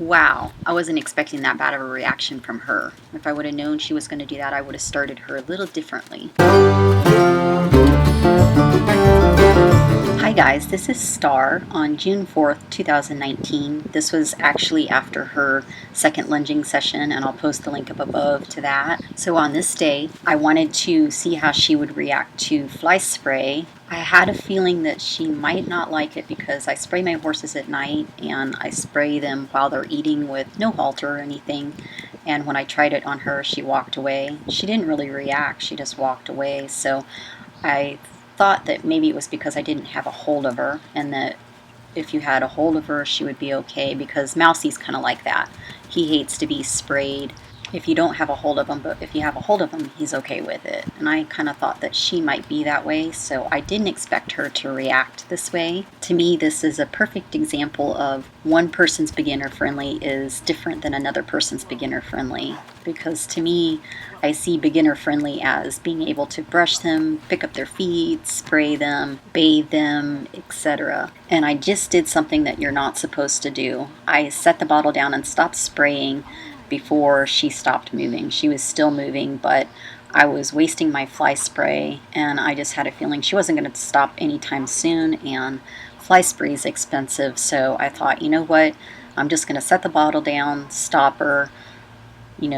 Wow, I wasn't expecting that bad of a reaction from her. If I would have known she was going to do that, I would have started her a little differently. Hi guys, this is Star on June 4th, 2019. This was actually after her second lunging session, and I'll post the link up above to that. So on this day, I wanted to see how she would react to fly spray. I had a feeling that she might not like it because I spray my horses at night and I spray them while they're eating with no halter or anything. And when I tried it on her, she walked away. She didn't really react, she just walked away. So I thought that maybe it was because I didn't have a hold of her, and that if you had a hold of her, she would be okay, because Mousie's kind of like that. He hates to be sprayed if you don't have a hold of him, but if you have a hold of him, he's okay with it. And I kind of thought that she might be that way, so I didn't expect her to react this way. To me, this is a perfect example of one person's beginner friendly is different than another person's beginner friendly. Because to me, I see beginner friendly as being able to brush them, pick up their feet, spray them, bathe them, etc. And I just did something that you're not supposed to do. I set the bottle down and stopped spraying before she stopped moving. She was still moving, but I was wasting my fly spray, and I just had a feeling she wasn't going to stop anytime soon, and fly spray is expensive, so I thought, you know what, I'm just going to set the bottle down, stop her,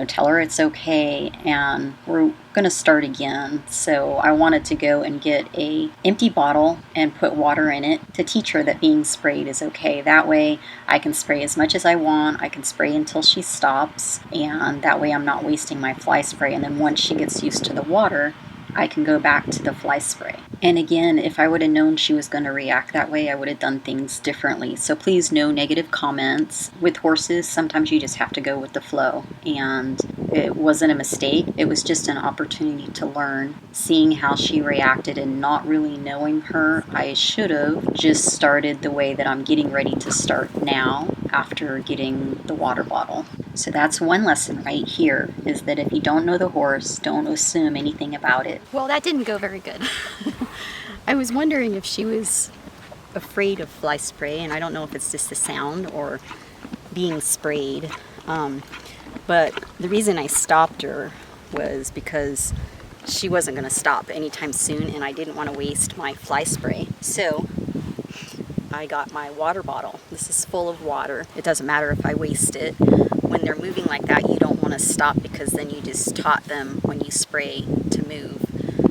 tell her it's okay, and we're gonna start again. So I wanted to go and get a empty bottle and put water in it to teach her that being sprayed is okay. That way I can spray as much as I want. I can spray until she stops, and that way I'm not wasting my fly spray. And then once she gets used to the water, I can go back to the fly spray. And again, if I would have known she was going to react that way, I would have done things differently. So please, no negative comments. With horses, sometimes you just have to go with the flow. And it wasn't a mistake. It was just an opportunity to learn. Seeing how she reacted and not really knowing her, I should have just started the way that I'm getting ready to start now after getting the water bottle. So that's one lesson right here, is that if you don't know the horse, don't assume anything about it. Well, that didn't go very good. I was wondering if she was afraid of fly spray, and I don't know if it's just the sound or being sprayed. But the reason I stopped her was because she wasn't going to stop anytime soon, and I didn't want to waste my fly spray. So I got my water bottle. This is full of water. It doesn't matter if I waste it. When they're moving like that, you don't want to stop, because then you just taught them when you spray to move.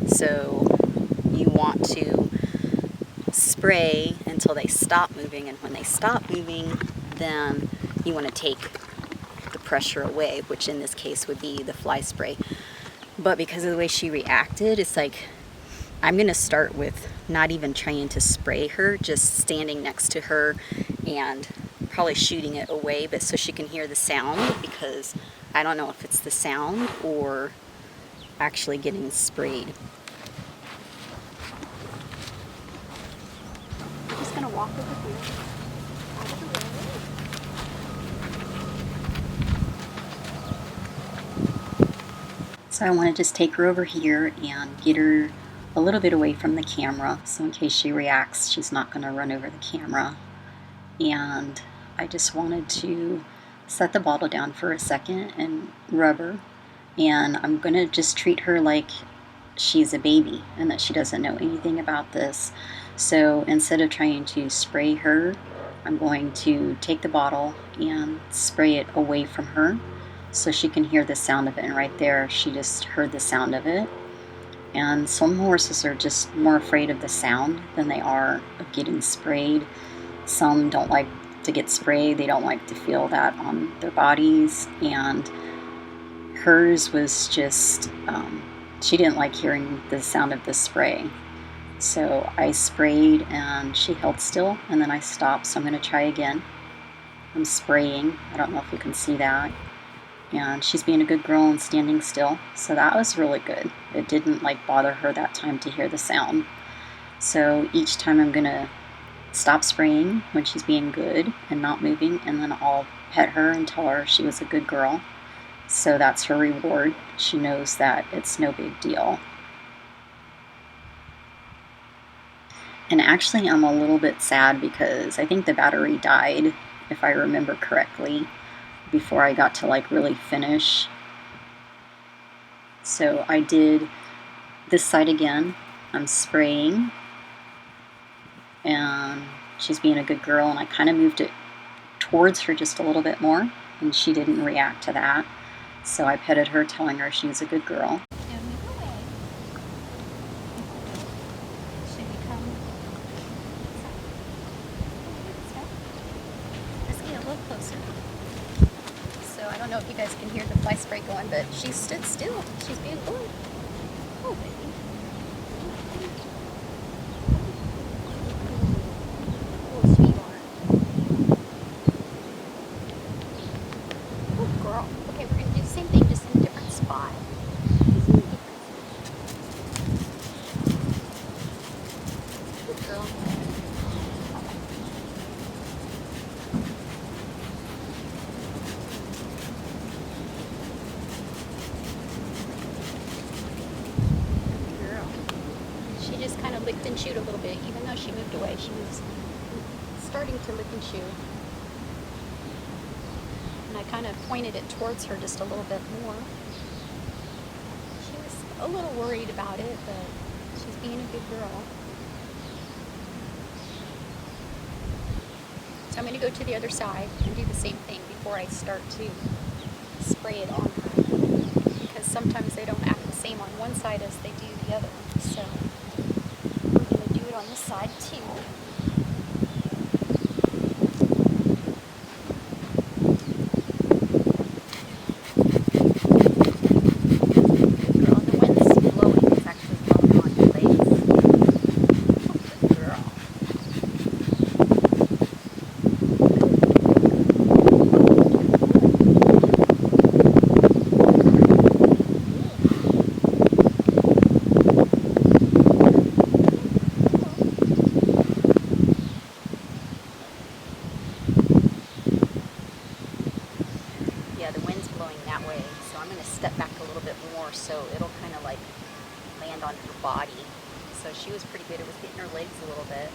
So you want to spray until they stop moving, and when they stop moving, then you want to take the pressure away, which in this case would be the fly spray. But because of the way she reacted, it's like I'm going to start with not even trying to spray her, just standing next to her and probably shooting it away, but so she can hear the sound, because I don't know if it's the sound or actually getting sprayed. I'm just going to walk over here. Out of the way. So I want to just take her over here and get her a little bit away from the camera, so in case she reacts, she's not going to run over the camera. And I just wanted to set the bottle down for a second and rub her. And I'm going to just treat her like she's a baby and that she doesn't know anything about this. So instead of trying to spray her, I'm going to take the bottle and spray it away from her so she can hear the sound of it. And right there, she just heard the sound of it. And some horses are just more afraid of the sound than they are of getting sprayed. Some don't like to get sprayed. They don't like to feel that on their bodies. And hers was just, she didn't like hearing the sound of the spray. So I sprayed and she held still, and then I stopped. So I'm going to try again. I'm spraying. I don't know if you can see that. And she's being a good girl and standing still. So that was really good. It didn't bother her that time to hear the sound. So each time I'm going to stop spraying when she's being good and not moving, and then I'll pet her and tell her she was a good girl. So that's her reward. She knows that it's no big deal. And actually I'm a little bit sad because I think the battery died if I remember correctly, before I got to like really finish. So I did this side again. I'm spraying, and she's being a good girl, and I kind of moved it towards her just a little bit more, and she didn't react to that. So I petted her, telling her she's a good girl. Now move away. Should we come? Let's get a little closer. So I don't know if you guys can hear the fly spray going, but she stood still. She's being good. Oh, baby. Oh, sweetheart. Oh, girl. Okay, we're going to do the same thing, just in a different spot. Good girl. Girl. She just kind of licked and chewed a little bit, even though she moved away. She was starting to lick and chew. And I kind of pointed it towards her just a little bit more. She was a little worried about it, but she's being a good girl. So I'm going to go to the other side and do the same thing before I start to spray it on her. Because sometimes they don't act the same on one side as they do the other. So we're going to do it on this side too. Good girl. The wind's blowing. It's actually blowing on your legs. Oh, good girl. Yeah, the wind's blowing that way, so I'm going to step back a little bit more so it'll kind of like land on her body. So she was pretty good. It was getting her legs a little bit.